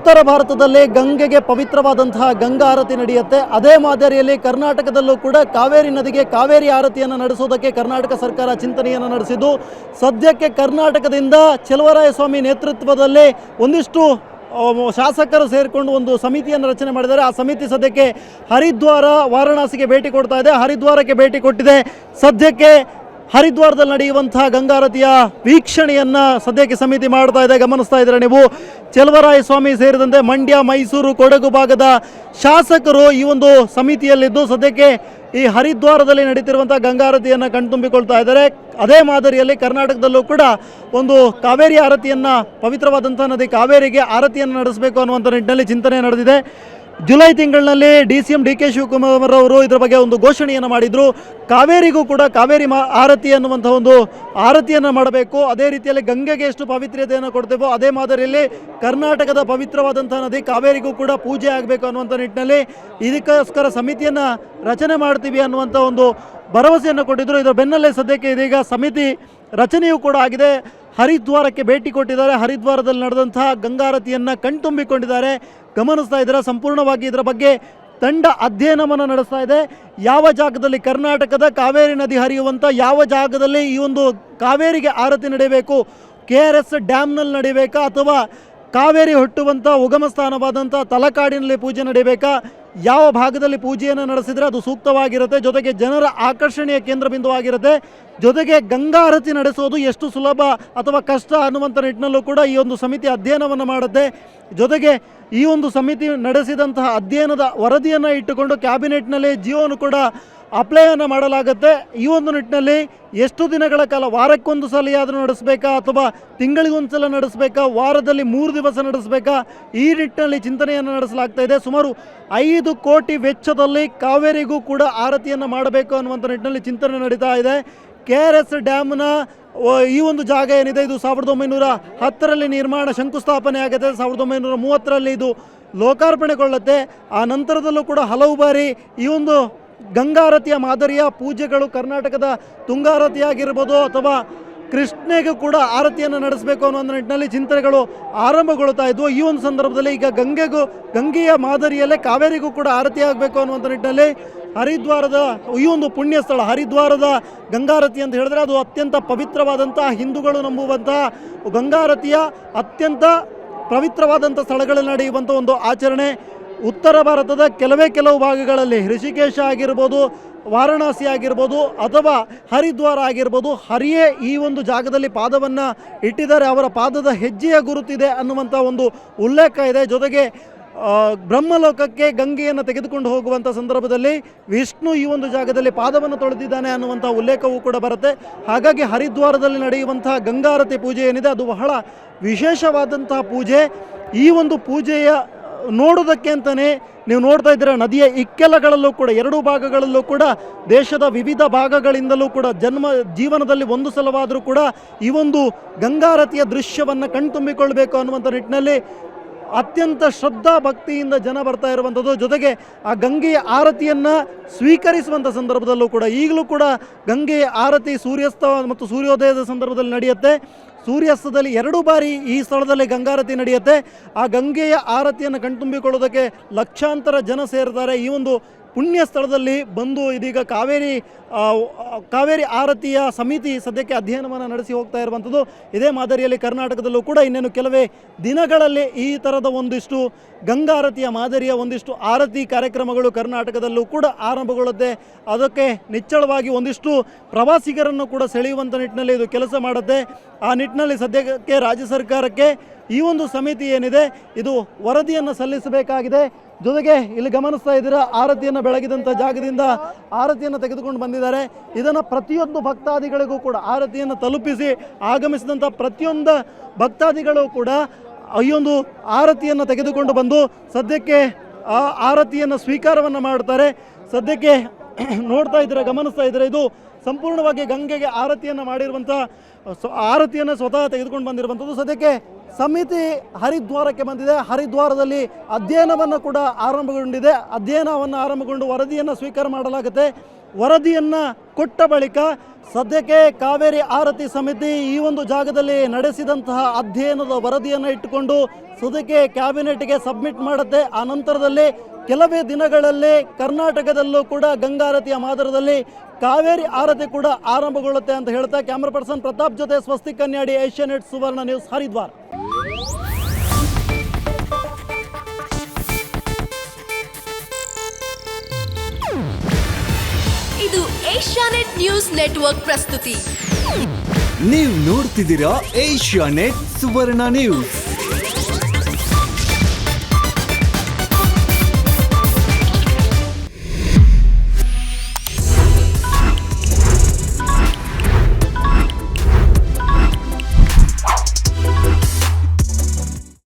ಉತ್ತರ ಭಾರತದಲ್ಲಿ ಗಂಗೆಗೆ ಪವಿತ್ರವಾದಂತಹ ಗಂಗಾ ಆರತಿ ನಡೆಯುತ್ತೆ. ಅದೇ ಮಾದರಿಯಲ್ಲಿ ಕರ್ನಾಟಕದಲ್ಲೂ ಕೂಡ ಕಾವೇರಿ ನದಿಗೆ ಕಾವೇರಿ ಆರತಿಯನ್ನು ನಡೆಸೋದಕ್ಕೆ ಕರ್ನಾಟಕ ಸರ್ಕಾರ ಚಿಂತನೆಯನ್ನು ನಡೆಸಿದ್ದು, ಸದ್ಯಕ್ಕೆ ಕರ್ನಾಟಕದಿಂದ ಚೆಲುವರಾಯಸ್ವಾಮಿ ನೇತೃತ್ವದಲ್ಲಿ ಒಂದಿಷ್ಟು ಶಾಸಕರು ಸೇರಿಕೊಂಡು ಒಂದು ಸಮಿತಿಯನ್ನು ರಚನೆ ಮಾಡಿದ್ದಾರೆ. ಆ ಸಮಿತಿ ಸದ್ಯಕ್ಕೆ ಹರಿದ್ವಾರ ವಾರಣಾಸಿಗೆ ಭೇಟಿ ಕೊಡ್ತಾ ಇದೆ. ಹರಿದ್ವಾರಕ್ಕೆ ಭೇಟಿ ಕೊಟ್ಟಿದೆ. ಸದ್ಯಕ್ಕೆ ಹರಿದ್ವಾರದಲ್ಲಿ ನಡೆಯುವಂತಹ ಗಂಗಾರತಿಯ ವೀಕ್ಷಣೆಯನ್ನು ಸದ್ಯಕ್ಕೆ ಸಮಿತಿ ಮಾಡ್ತಾ ಇದೆ. ಗಮನಿಸ್ತಾ ಇದ್ದೀರಾ ನೀವು. ಚೆಲುವರಾಯಸ್ವಾಮಿ ಸೇರಿದಂತೆ ಮಂಡ್ಯ, ಮೈಸೂರು, ಕೊಡಗು ಭಾಗದ ಶಾಸಕರು ಈ ಒಂದು ಸಮಿತಿಯಲ್ಲಿದ್ದು ಸದ್ಯಕ್ಕೆ ಈ ಹರಿದ್ವಾರದಲ್ಲಿ ನಡೀತಿರುವಂಥ ಗಂಗಾರತಿಯನ್ನು ಕಣ್ತುಂಬಿಕೊಳ್ತಾ ಇದ್ದಾರೆ. ಅದೇ ಮಾದರಿಯಲ್ಲಿ ಕರ್ನಾಟಕದಲ್ಲೂ ಕೂಡ ಒಂದು ಕಾವೇರಿ ಆರತಿಯನ್ನು, ಪವಿತ್ರವಾದಂಥ ನದಿ ಕಾವೇರಿಗೆ ಆರತಿಯನ್ನು ನಡೆಸಬೇಕು ಅನ್ನುವಂಥ ನಿಟ್ಟಿನಲ್ಲಿ ಚಿಂತನೆ ನಡೆದಿದೆ. ಜುಲೈ ತಿಂಗಳಿನಲ್ಲಿ DCM DK ಶಿವಕುಮಾರ್ ಅವರು ಇದರ ಬಗ್ಗೆ ಒಂದು ಘೋಷಣೆಯನ್ನು ಮಾಡಿದರು. ಕಾವೇರಿಗೂ ಕೂಡ ಕಾವೇರಿ ಆರತಿ ಅನ್ನುವಂಥ ಒಂದು ಆರತಿಯನ್ನು ಮಾಡಬೇಕು. ಅದೇ ರೀತಿಯಲ್ಲಿ ಗಂಗೆಗೆ ಎಷ್ಟು ಪವಿತ್ರತೆಯನ್ನು ಕೊಡ್ತೇವೋ ಅದೇ ಮಾದರಿಯಲ್ಲಿ ಕರ್ನಾಟಕದ ಪವಿತ್ರವಾದಂಥ ನದಿ ಕಾವೇರಿಗೂ ಕೂಡ ಪೂಜೆ ಆಗಬೇಕು ಅನ್ನುವಂಥ ನಿಟ್ಟಿನಲ್ಲಿ ಇದಕ್ಕೋಸ್ಕರ ಸಮಿತಿಯನ್ನು ರಚನೆ ಮಾಡ್ತೀವಿ ಅನ್ನುವಂಥ ಒಂದು ಭರವಸೆಯನ್ನು ಕೊಟ್ಟಿದ್ದರು. ಇದರ ಬೆನ್ನಲ್ಲೇ ಸದ್ಯಕ್ಕೆ ಇದೀಗ ಸಮಿತಿ ರಚನೆಯೂ ಕೂಡ ಆಗಿದೆ. ಹರಿದ್ವಾರಕ್ಕೆ ಭೇಟಿ ಕೊಟ್ಟಿದ್ದಾರೆ. ಹರಿದ್ವಾರದಲ್ಲಿ ನಡೆದಂತಹ ಗಂಗಾರತಿಯನ್ನು ಕಣ್ತುಂಬಿಕೊಂಡಿದ್ದಾರೆ. ಗಮನಿಸ್ತಾ ಇದ್ದೀರಾ. ಸಂಪೂರ್ಣವಾಗಿ ಇದರ ಬಗ್ಗೆ ತಂಡ ಅಧ್ಯಯನವನ್ನು ನಡೆಸ್ತಾ ಇದೆ. ಯಾವ ಜಾಗದಲ್ಲಿ ಕರ್ನಾಟಕದ ಕಾವೇರಿ ನದಿ ಹರಿಯುವಂಥ ಯಾವ ಜಾಗದಲ್ಲಿ ಈ ಒಂದು ಕಾವೇರಿಗೆ ಆರತಿ ನಡೆಯಬೇಕು, KRS ಡ್ಯಾಮ್ನಲ್ಲಿ ನಡೆಯಬೇಕಾ ಅಥವಾ ಕಾವೇರಿ ಹುಟ್ಟುವಂಥ ಉಗಮ ಸ್ಥಾನವಾದಂಥ ತಲಕಾಡಿನಲ್ಲಿ ಪೂಜೆ ನಡೆಯಬೇಕಾ, ಯಾವ ಭಾಗದಲ್ಲಿ ಪೂಜೆಯನ್ನು ನಡೆಸಿದರೆ ಅದು ಸೂಕ್ತವಾಗಿರುತ್ತೆ, ಜೊತೆಗೆ ಜನರ ಆಕರ್ಷಣೆಯ ಕೇಂದ್ರ ಬಿಂದುವಾಗಿರುತ್ತೆ, ಜೊತೆಗೆ ಗಂಗಾರತಿ ನಡೆಸೋದು ಎಷ್ಟು ಸುಲಭ ಅಥವಾ ಕಷ್ಟ ಅನ್ನುವಂಥ ನಿಟ್ಟಿನಲ್ಲೂ ಕೂಡ ಈ ಒಂದು ಸಮಿತಿ ಅಧ್ಯಯನವನ್ನು ಮಾಡುತ್ತೆ. ಜೊತೆಗೆ ಈ ಒಂದು ಸಮಿತಿ ನಡೆಸಿದಂತಹ ಅಧ್ಯಯನದ ವರದಿಯನ್ನು ಇಟ್ಟುಕೊಂಡು ಕ್ಯಾಬಿನೆಟ್ನಲ್ಲಿ ಜಿಯೋನು ಕೂಡ ಅಪ್ಲೈಯನ್ನು ಮಾಡಲಾಗುತ್ತೆ. ಈ ಒಂದು ನಿಟ್ಟಿನಲ್ಲಿ ಎಷ್ಟು ದಿನಗಳ ಕಾಲ, ವಾರಕ್ಕೊಂದು ಸಲ ನಡೆಸಬೇಕಾ ಅಥವಾ ತಿಂಗಳಿಗೊಂದು ಸಲ ನಡೆಸಬೇಕಾ, ವಾರದಲ್ಲಿ 3 ದಿವಸ ನಡೆಸಬೇಕಾ, ಈ ನಿಟ್ಟಿನಲ್ಲಿ ಚಿಂತನೆಯನ್ನು ನಡೆಸಲಾಗ್ತಾ ಇದೆ. ಸುಮಾರು 5 ಕೋಟಿ ವೆಚ್ಚದಲ್ಲಿ ಕಾವೇರಿಗೂ ಕೂಡ ಆರತಿಯನ್ನು ಮಾಡಬೇಕು ಅನ್ನುವಂಥ ನಿಟ್ಟಿನಲ್ಲಿ ಚಿಂತನೆ ನಡೀತಾ ಇದೆ. KRS ಡ್ಯಾಮ್ನ ಈ ಒಂದು ಜಾಗ ಏನಿದೆ ಇದು 1910ರಲ್ಲಿ ನಿರ್ಮಾಣ ಶಂಕುಸ್ಥಾಪನೆ ಆಗುತ್ತೆ. 1930ರಲ್ಲಿ ಇದು ಲೋಕಾರ್ಪಣೆಗೊಳ್ಳುತ್ತೆ. ಆ ನಂತರದಲ್ಲೂ ಕೂಡ ಹಲವು ಬಾರಿ ಈ ಒಂದು ಗಂಗಾರತಿಯ ಮಾದರಿಯ ಪೂಜೆಗಳು ಕರ್ನಾಟಕದ ತುಂಗಾರತಿ ಆಗಿರ್ಬೋದು ಅಥವಾ ಕೃಷ್ಣೆಗೂ ಕೂಡ ಆರತಿಯನ್ನು ನಡೆಸಬೇಕು ಅನ್ನೋ ನಿಟ್ಟಿನಲ್ಲಿ ಚಿಂತನೆಗಳು ಆರಂಭಗೊಳ್ತಾ ಇದ್ವು. ಈ ಒಂದು ಸಂದರ್ಭದಲ್ಲಿ ಈಗ ಗಂಗೆಯ ಮಾದರಿಯಲ್ಲೇ ಕಾವೇರಿಗೂ ಕೂಡ ಆರತಿ ಆಗಬೇಕು ಅನ್ನುವಂಥ ನಿಟ್ಟಿನಲ್ಲಿ ಹರಿದ್ವಾರದ ಈ ಒಂದು ಪುಣ್ಯ ಸ್ಥಳ ಹರಿದ್ವಾರದ ಗಂಗಾರತಿ ಅಂತ ಹೇಳಿದ್ರೆ ಅದು ಅತ್ಯಂತ ಪವಿತ್ರವಾದಂಥ, ಹಿಂದೂಗಳು ನಂಬುವಂಥ ಗಂಗಾರತಿಯ ಅತ್ಯಂತ ಪವಿತ್ರವಾದಂಥ ಸ್ಥಳಗಳಲ್ಲಿ ನಡೆಯುವಂಥ ಒಂದು ಆಚರಣೆ. ಉತ್ತರ ಭಾರತದ ಕೆಲವು ಭಾಗಗಳಲ್ಲಿ ಋಷಿಕೇಶ ಆಗಿರ್ಬೋದು, ವಾರಣಾಸಿ ಆಗಿರ್ಬೋದು ಅಥವಾ ಹರಿದ್ವಾರ ಆಗಿರ್ಬೋದು, ಹರಿಯೇ ಈ ಒಂದು ಜಾಗದಲ್ಲಿ ಪಾದವನ್ನು ಇಟ್ಟಿದ್ದಾರೆ, ಅವರ ಪಾದದ ಹೆಜ್ಜೆಯ ಗುರುತಿದೆ ಅನ್ನುವಂಥ ಒಂದು ಉಲ್ಲೇಖ ಇದೆ. ಜೊತೆಗೆ ಬ್ರಹ್ಮಲೋಕಕ್ಕೆ ಗಂಗೆಯನ್ನು ತೆಗೆದುಕೊಂಡು ಹೋಗುವಂಥ ಸಂದರ್ಭದಲ್ಲಿ ವಿಷ್ಣು ಈ ಒಂದು ಜಾಗದಲ್ಲಿ ಪಾದವನ್ನು ತೊಳೆದಿದ್ದಾನೆ ಅನ್ನುವಂಥ ಉಲ್ಲೇಖವೂ ಕೂಡ ಬರುತ್ತೆ. ಹಾಗಾಗಿ ಹರಿದ್ವಾರದಲ್ಲಿ ನಡೆಯುವಂತಹ ಗಂಗಾರತಿ ಪೂಜೆ ಏನಿದೆ ಅದು ಬಹಳ ವಿಶೇಷವಾದಂತಹ ಪೂಜೆ. ಈ ಒಂದು ಪೂಜೆಯ ನೋಡೋದಕ್ಕೆ ಅಂತಲೇ ನೀವು ನೋಡ್ತಾ ಇದ್ದೀರ, ನದಿಯ ಇಕ್ಕೆಲಗಳಲ್ಲೂ ಕೂಡ 2 ಭಾಗಗಳಲ್ಲೂ ಕೂಡ ದೇಶದ ವಿವಿಧ ಭಾಗಗಳಿಂದಲೂ ಕೂಡ ಜೀವನದಲ್ಲಿ ಒಂದು ಸಲವಾದರೂ ಕೂಡ ಈ ಒಂದು ಗಂಗಾರತಿಯ ದೃಶ್ಯವನ್ನು ಕಣ್ತುಂಬಿಕೊಳ್ಬೇಕು ಅನ್ನುವಂಥ ನಿಟ್ಟಿನಲ್ಲಿ ಅತ್ಯಂತ ಶ್ರದ್ಧಾ ಭಕ್ತಿಯಿಂದ ಜನ ಬರ್ತಾ ಇರುವಂಥದ್ದು. ಜೊತೆಗೆ ಆ ಗಂಗೆಯ ಆರತಿಯನ್ನು ಸ್ವೀಕರಿಸುವಂಥ ಸಂದರ್ಭದಲ್ಲೂ ಕೂಡ ಈಗಲೂ ಕೂಡ ಗಂಗೆಯ ಆರತಿ ಸೂರ್ಯಾಸ್ತ ಮತ್ತು ಸೂರ್ಯೋದಯದ ಸಂದರ್ಭದಲ್ಲಿ ನಡೆಯುತ್ತೆ. ಸೂರ್ಯಾಸ್ತದಲ್ಲಿ 2 ಬಾರಿ ಈ ಸ್ಥಳದಲ್ಲಿ ಗಂಗಾರತಿ ನಡೆಯುತ್ತೆ. ಆ ಗಂಗೆಯ ಆರತಿಯನ್ನು ಕಣ್ತುಂಬಿಕೊಳ್ಳೋದಕ್ಕೆ ಲಕ್ಷಾಂತರ ಜನ ಸೇರ್ತಾರೆ. ಈ ಒಂದು ಪುಣ್ಯ ಸ್ಥಳದಲ್ಲಿ ಬಂದು ಇದೀಗ ಕಾವೇರಿ ಆರತಿಯ ಸಮಿತಿ ಸದ್ಯಕ್ಕೆ ಅಧ್ಯಯನವನ್ನು ನಡೆಸಿ ಹೋಗ್ತಾ ಇರುವಂಥದ್ದು. ಇದೇ ಮಾದರಿಯಲ್ಲಿ ಕರ್ನಾಟಕದಲ್ಲೂ ಕೂಡ ಇನ್ನೇನು ಕೆಲವೇ ದಿನಗಳಲ್ಲಿ ಈ ಥರದ ಒಂದಿಷ್ಟು ಗಂಗಾರತಿಯ ಮಾದರಿಯ ಒಂದಿಷ್ಟು ಆರತಿ ಕಾರ್ಯಕ್ರಮಗಳು ಕರ್ನಾಟಕದಲ್ಲೂ ಕೂಡ ಆರಂಭಗೊಳ್ಳುತ್ತೆ. ಅದಕ್ಕೆ ನಿಚ್ಚಳವಾಗಿ ಒಂದಿಷ್ಟು ಪ್ರವಾಸಿಗರನ್ನು ಕೂಡ ಸೆಳೆಯುವಂಥ ನಿಟ್ಟಿನಲ್ಲಿ ಇದು ಕೆಲಸ ಮಾಡುತ್ತೆ. ಆ ನಿಟ್ಟಿನಲ್ಲಿ ಸದ್ಯಕ್ಕೆ ರಾಜ್ಯ ಸರ್ಕಾರಕ್ಕೆ ಈ ಒಂದು ಸಮಿತಿ ಏನಿದೆ ಇದು ವರದಿಯನ್ನು ಸಲ್ಲಿಸಬೇಕಾಗಿದೆ. ಜೊತೆಗೆ ಇಲ್ಲಿ ಗಮನಿಸ್ತಾ ಇದ್ದೀರಾ, ಆರತಿಯನ್ನು ಬೆಳಗಿದಂಥ ಜಾಗದಿಂದ ಆರತಿಯನ್ನು ತೆಗೆದುಕೊಂಡು ಬಂದಿದ್ದಾರೆ. ಇದನ್ನು ಪ್ರತಿಯೊಂದು ಭಕ್ತಾದಿಗಳಿಗೂ ಕೂಡ ಆರತಿಯನ್ನು ತಲುಪಿಸಿ ಆಗಮಿಸಿದಂಥ ಪ್ರತಿಯೊಂದು ಭಕ್ತಾದಿಗಳು ಕೂಡ ಈ ಒಂದು ಆರತಿಯನ್ನು ತೆಗೆದುಕೊಂಡು ಬಂದು ಸದ್ಯಕ್ಕೆ ಆ ಆರತಿಯನ್ನು ಸ್ವೀಕಾರವನ್ನು ಮಾಡ್ತಾರೆ. ಸದ್ಯಕ್ಕೆ ನೋಡ್ತಾ ಇದ್ದೀರಾ, ಗಮನಿಸ್ತಾ ಇದ್ದೀರಾ, ಇದು ಸಂಪೂರ್ಣವಾಗಿ ಗಂಗೆಗೆ ಆರತಿಯನ್ನು ಮಾಡಿರುವಂಥ ಆರತಿಯನ್ನು ಸ್ವತಃ ತೆಗೆದುಕೊಂಡು ಬಂದಿರುವಂಥದ್ದು. ಸದ್ಯಕ್ಕೆ ಸಮಿತಿ ಹರಿದ್ವಾರಕ್ಕೆ ಬಂದಿದೆ. ಹರಿದ್ವಾರದಲ್ಲಿ ಅಧ್ಯಯನವನ್ನು ಕೂಡ ಆರಂಭಗೊಂಡಿದೆ. ಅಧ್ಯಯನವನ್ನು ಆರಂಭಗೊಂಡು ವರದಿಯನ್ನು ಸ್ವೀಕಾರ ಮಾಡಲಾಗುತ್ತೆ. ವರದಿಯನ್ನು ಕೊಟ್ಟ ಬಳಿಕ ಸದ್ಯಕ್ಕೆ ಕಾವೇರಿ ಆರತಿ ಸಮಿತಿ ಈ ಒಂದು ಜಾಗದಲ್ಲಿ ನಡೆಸಿದಂತಹ ಅಧ್ಯಯನದ ವರದಿಯನ್ನು ಇಟ್ಟುಕೊಂಡು ಸದ್ಯಕ್ಕೆ ಕ್ಯಾಬಿನೆಟ್ಗೆ ಸಬ್ಮಿಟ್ ಮಾಡುತ್ತೆ. ಆ ನಂತರದಲ್ಲಿ ಕೆಲವೇ ದಿನಗಳಲ್ಲಿ ಕರ್ನಾಟಕದಲ್ಲೂ ಕೂಡ ಗಂಗಾರತಿಯ ಮಾದರದಲ್ಲಿ ಕಾವೇರಿ ಆರತಿ ಕೂಡ ಆರಂಭಗೊಳ್ಳುತ್ತೆ ಅಂತ ಹೇಳ್ತಾ ಕ್ಯಾಮ್ರಾ ಪರ್ಸನ್ ಪ್ರತಾಪ್ ಜೊತೆ ಸ್ವಸ್ತಿಕ್ ಕನ್ಯಾಡಿ, ಏಷ್ಯಾನೆಟ್ ಸುವರ್ಣ ನ್ಯೂಸ್, ಹರಿದ್ವಾರ. ಇದು ಏಷ್ಯಾನೆಟ್ ನ್ಯೂಸ್ ನೆಟ್ವರ್ಕ್ ಪ್ರಸ್ತುತಿ. ನೀವು ನೋಡ್ತಿದ್ದೀರಾ ಏಷ್ಯಾನೆಟ್ ಸುವರ್ಣ ನ್ಯೂಸ್.